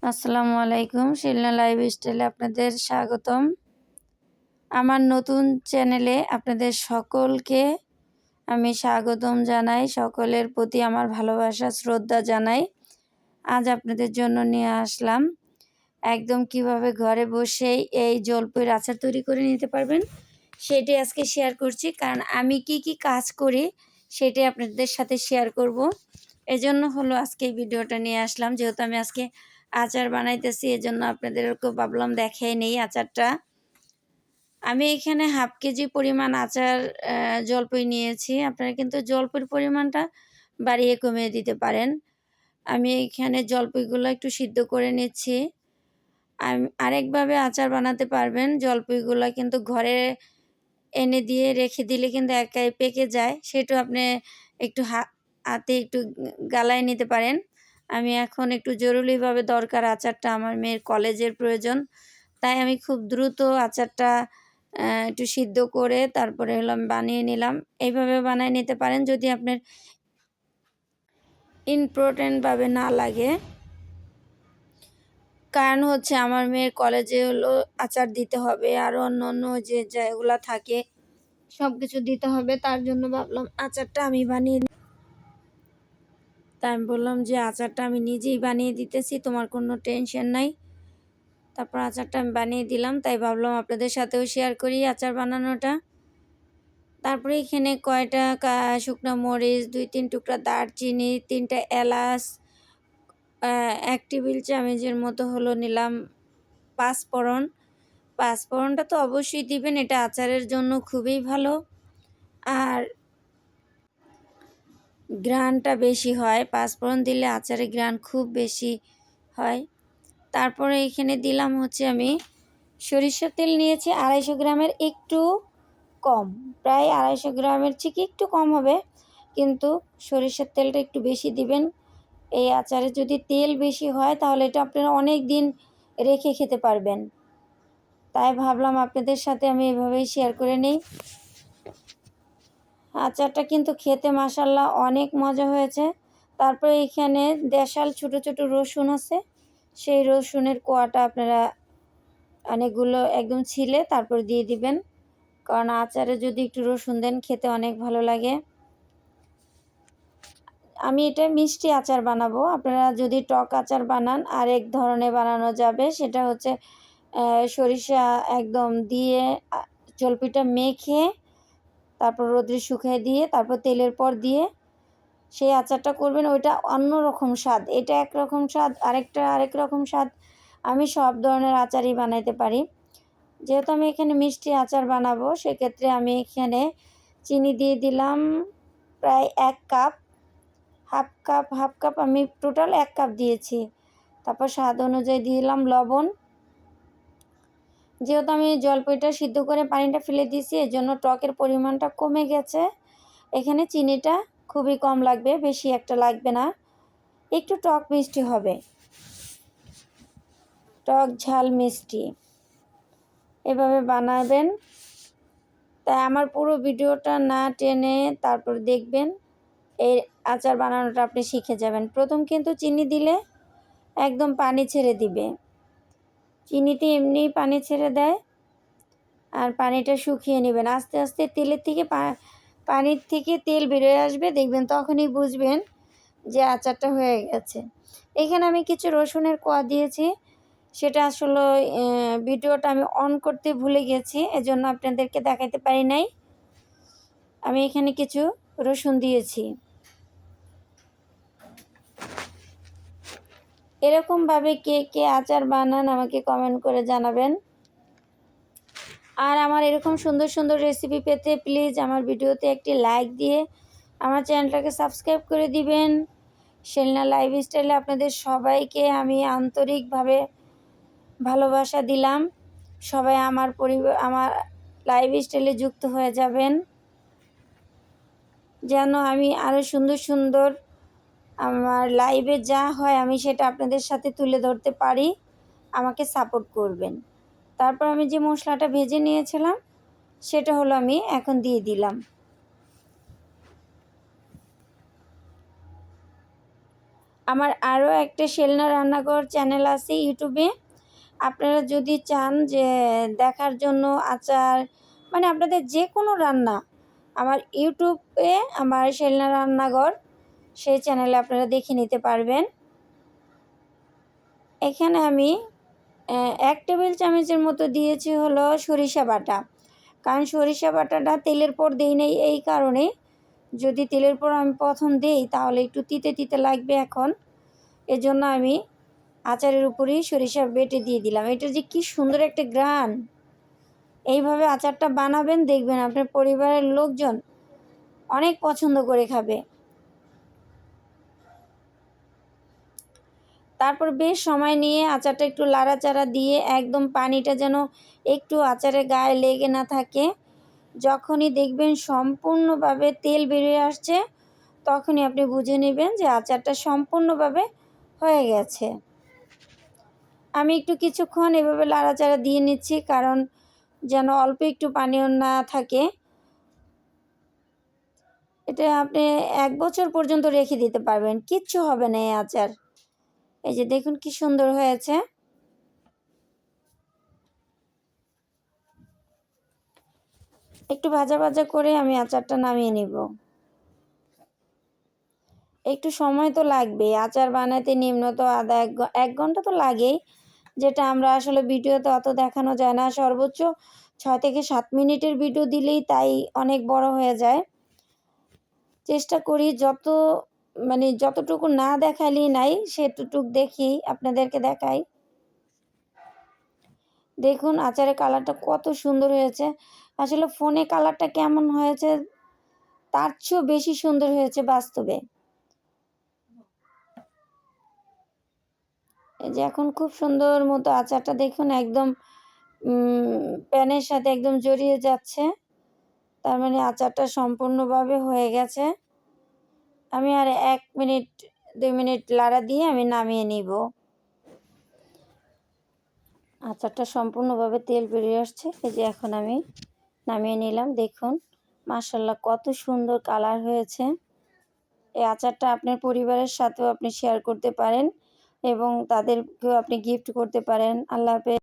আসসালামু আলাইকুম। শিলনা লাইফস্টাইলে আপনাদের স্বাগতম। আমার নতুন চ্যানেলে আপনাদের সকলকে আমি স্বাগতম জানাই। সকলের প্রতি আমার ভালোবাসা, শ্রদ্ধা জানাই। আজ আপনাদের জন্য নিয়ে আসলাম একদম কিভাবে ঘরে বসেই এই জলপাইয়ের আচার তৈরি করে নিতে পারবেন, সেটি আজকে শেয়ার করছি। কারণ আমি কি কাজ করি সেটি আপনাদের সাথে শেয়ার করব। এজন্য হলো আজকে এই ভিডিওটা নিয়ে আসলাম। যেহেতু আমি আজকে আচার বানাইতেছি, এজন্য আপনাদেরকে ভাবলাম দেখাই নেই আচারটা। আমি এখানে হাফ কেজি পরিমাণ আচার জলপাই নিয়েছি। আপনারা কিন্তু জলপাইয়ের পরিমাণটা বাড়িয়ে কমিয়ে দিতে পারেন। আমি এখানে জলপাইগুলো একটু সিদ্ধ করে নিচ্ছি। আরেকভাবে আচার বানাতে পারবেন। জলপাইগুলো কিন্তু ঘরে এনে দিয়ে রেখে দিলে কিন্তু একাই পেকে যায়। সেটাও আপনি একটু হাতে একটু গালায় নিতে পারেন। আমি এখন একটু জরুরিভাবে দরকার, আচারটা আমার মেয়ের কলেজের প্রয়োজন, তাই আমি খুব দ্রুত আচারটা একটু সিদ্ধ করে তারপরে হলো আমি বানিয়ে নিলাম। এইভাবে বানিয়ে নিতে পারেন যদি আপনার ইম্পর্টেন্টভাবে না লাগে। কারণ হচ্ছে আমার মেয়ের কলেজে হলো আচার দিতে হবে, আরও অন্য যে যেগুলো থাকে সব কিছু দিতে হবে। তার জন্য ভাবলাম আচারটা আমি বানিয়ে, তাই আমি বললাম যে আচারটা আমি নিজেই বানিয়ে দিতেছি, তোমার কোনো টেনশন নাই। তারপর আচারটা আমি বানিয়ে দিলাম, তাই ভাবলাম আপনাদের সাথেও শেয়ার করি আচার বানানোটা। তারপরে এখানে কয়টা শুকনো মরিচ, 2-3 টুকরা দারচিনি, 3টা এলাচ, 1 টেবিল চামচের মতো হলো নিলাম পাঁচফোড়ন। পাঁচফোড়নটা তো অবশ্যই দিবেন, এটা আচারের জন্য খুবই ভালো আর ঘ্রাণটা বেশি হয়। পাঁচফোড়ন দিলে আচারের ঘ্রাণ খুব বেশি হয়। তারপরে এখানে দিলাম হচ্ছে আমি সরিষার তেল নিয়েছি 250 গ্রামের একটু কম, প্রায় 250 গ্রামের থেকে একটু কম হবে, কিন্তু সরিষার তেলটা একটু বেশি দিবেন। এই আচারে যদি তেল বেশি হয় তাহলে এটা আপনারা অনেক দিন রেখে খেতে পারবেন। তাই ভাবলাম আপনাদের সাথে আমি এভাবেই শেয়ার করে নিই। আচারটা কিন্তু খেতে মাশাআল্লাহ অনেক মজা হয়েছে। তারপরে এখানে দেশাল ছোট ছোট রসুন আছে, সেই রসুনের কোয়াটা আপনারা অনেকগুলো একদম ছিলে তারপর দিয়ে দিবেন, কারণ আচারে যদি একটু রসুন দেন খেতে অনেক ভালো লাগে। আমি এটা মিষ্টি আচার বানাবো। আপনারা যদি টক আচার বানান আরেক ধরনের বানানো যাবে, সেটা হচ্ছে সরিষা একদম দিয়ে জলপিটা মেখে তারপর রোদ্রে শুকিয়ে দিয়ে তারপর তেলের পর দিয়ে সেই আচারটা করবেন। ওইটা অন্য রকম স্বাদ, এটা একরকম স্বাদ, আরেকটা আরেক রকম স্বাদ। আমি সব ধরনের আচারই বানাইতে পারি। যেহেতু আমি এখানে মিষ্টি আচার বানাবো, সেক্ষেত্রে আমি এখানে চিনি দিয়ে দিলাম প্রায় 1 কাপ। হাফ কাপ আমি টোটাল 1 কাপ দিয়েছি। তারপর স্বাদ অনুযায়ী দিলাম লবণ। যেহেতু আমি জলপাইটা সিদ্ধ করে পানিটা ফেলে দিয়েছি, এজন্য টকের পরিমাণটা কমে গেছে। এখানে চিনিটা খুবই কম লাগবে, বেশি একটা লাগবে না, একটু টক মিষ্টি হবে, টক ঝাল মিষ্টি এভাবে বানাবেন। তাই আমার পুরো ভিডিওটা না টেনে তারপর দেখবেন, এই আচার বানানোটা আপনি শিখে যাবেন। প্রথম কিন্তু চিনি দিলে একদম পানি ছেড়ে দিবে, চিনিতে এমনিই পানি ছেড়ে দেয়, আর পানিটা শুকিয়ে নেবেন। আস্তে আস্তে তেলের থেকে পানির থেকে তেল বেরোয় আসবে, দেখবেন তখনই বুঝবেন যে আচারটা হয়ে গেছে। এখানে আমি কিছু রসুনের কোয়া দিয়েছি, সেটা আসলে ভিডিওটা আমি অন করতে ভুলে গেছি, এজন্য আপনাদেরকে দেখাতে পারি নাই। আমি এখানে কিছু রসুন দিয়েছি। এরকমভাবে কে আচার বানান আমাকে কমেন্ট করে জানাবেন। আর আমার এরকম সুন্দর সুন্দর রেসিপি পেতে প্লিজ আমার ভিডিওতে একটি লাইক দিয়ে আমার চ্যানেলটাকে সাবস্ক্রাইব করে দিবেন। শিলনা লাইফস্টাইলে আপনাদের সবাইকে আমি আন্তরিকভাবে ভালোবাসা দিলাম। সবাই আমার লাইফস্টাইলে যুক্ত হয়ে যাবেন, যেন আমি আরও সুন্দর সুন্দর আমার লাইভে যা হয় আমি সেটা আপনাদের সাথে তুলে ধরতে পারি। আমাকে সাপোর্ট করবেন। তারপর আমি যে মশলাটা ভেজে নিয়েছিলাম সেটা হলো আমি এখন দিয়ে দিলাম। আমার আরও একটা শেলনা রান্নাঘর চ্যানেল আছে ইউটিউবে। আপনারা যদি চান যে দেখার জন্য আচার মানে আপনাদের যে কোনো রান্না, আমার ইউটিউবে আমার শেলনা রান্নাঘর সেই চ্যানেলে আপনারা দেখে নিতে পারবেন। এখানে আমি 1 টেবিল চামচের মতো দিয়েছি হলো সরিষা বাটা। কারণ সরিষা বাটাটা তেলের পর দেই নাই এই কারণে, যদি তেলের পর আমি প্রথম দেই তাহলে একটু তিতে তিতে লাগবে এখন। এজন্য আমি আচারের উপরেই সরিষা বেটে দিয়ে দিলাম। এটার যে কী সুন্দর একটা ঘ্রাণ! এইভাবে আচারটা বানাবেন, দেখবেন আপনার পরিবারের লোকজন অনেক পছন্দ করে খাবে। তারপর বেশ সময় নিয়ে আচারটা একটু লাড়াচাড়া দিয়ে একদম পানিটা যেন একটু আচারের গায়ে লেগে না থাকে। যখনই দেখবেন সম্পূর্ণভাবে তেল বেরিয়ে আসছে, তখনই আপনি বুঝে নেবেন যে আচারটা সম্পূর্ণভাবে হয়ে গেছে। আমি একটু কিছুক্ষণ এভাবে লাড়াচাড়া দিয়ে নিচ্ছি, কারণ যেন অল্প একটু পানিও না থাকে। এটা আপনি 1 বছর পর্যন্ত রেখে দিতে পারবেন, কিচ্ছু হবে না এই আচার। এই যে দেখুন কি সুন্দর হয়েছে। একটু ভাজা ভাজা করে আমি আচারটা নামিয়ে নিব। একটু সময় তো লাগবেই, আচার বানাতে নিম্নত আধা 1 ঘন্টা তো লাগেই, যেটা আমরা আসলে ভিডিওতে অত দেখানো যায় না। সর্বোচ্চ 6 থেকে 7 মিনিটের ভিডিও দিলেই তাই অনেক বড় হয়ে যায়। চেষ্টা করি যতটুকু না দেখালেই নাই, সেতটুক দেখি আপনাদেরকে দেখাই। দেখুন আচারের কালারটা কত সুন্দর হয়েছে। আসলে ফোনে কালারটা কেমন হয়েছে তার চেয়েও বেশি সুন্দর হয়েছে বাস্তবে। এই যে এখন খুব সুন্দর মতো আচারটা দেখুন একদম প্যানের সাথে একদম জড়িয়ে যাচ্ছে। তার মানে আচারটা সম্পূর্ণভাবে হয়ে গেছে। আমি আর 1 মিনিট 2 মিনিট লাড়া দিয়ে আমি নামিয়ে নিব। আচারটা সম্পূর্ণভাবে তেল বেরিয়ে আসছে। এই যে এখন আমি নামিয়ে নিলাম। দেখুন মাশাআল্লাহ কত সুন্দর কালার হয়েছে। এই আচারটা আপনার পরিবারের সাথেও আপনি শেয়ার করতে পারেন এবং তাদেরকেও আপনি গিফট করতে পারেন। আল্লাহ হাফেজ।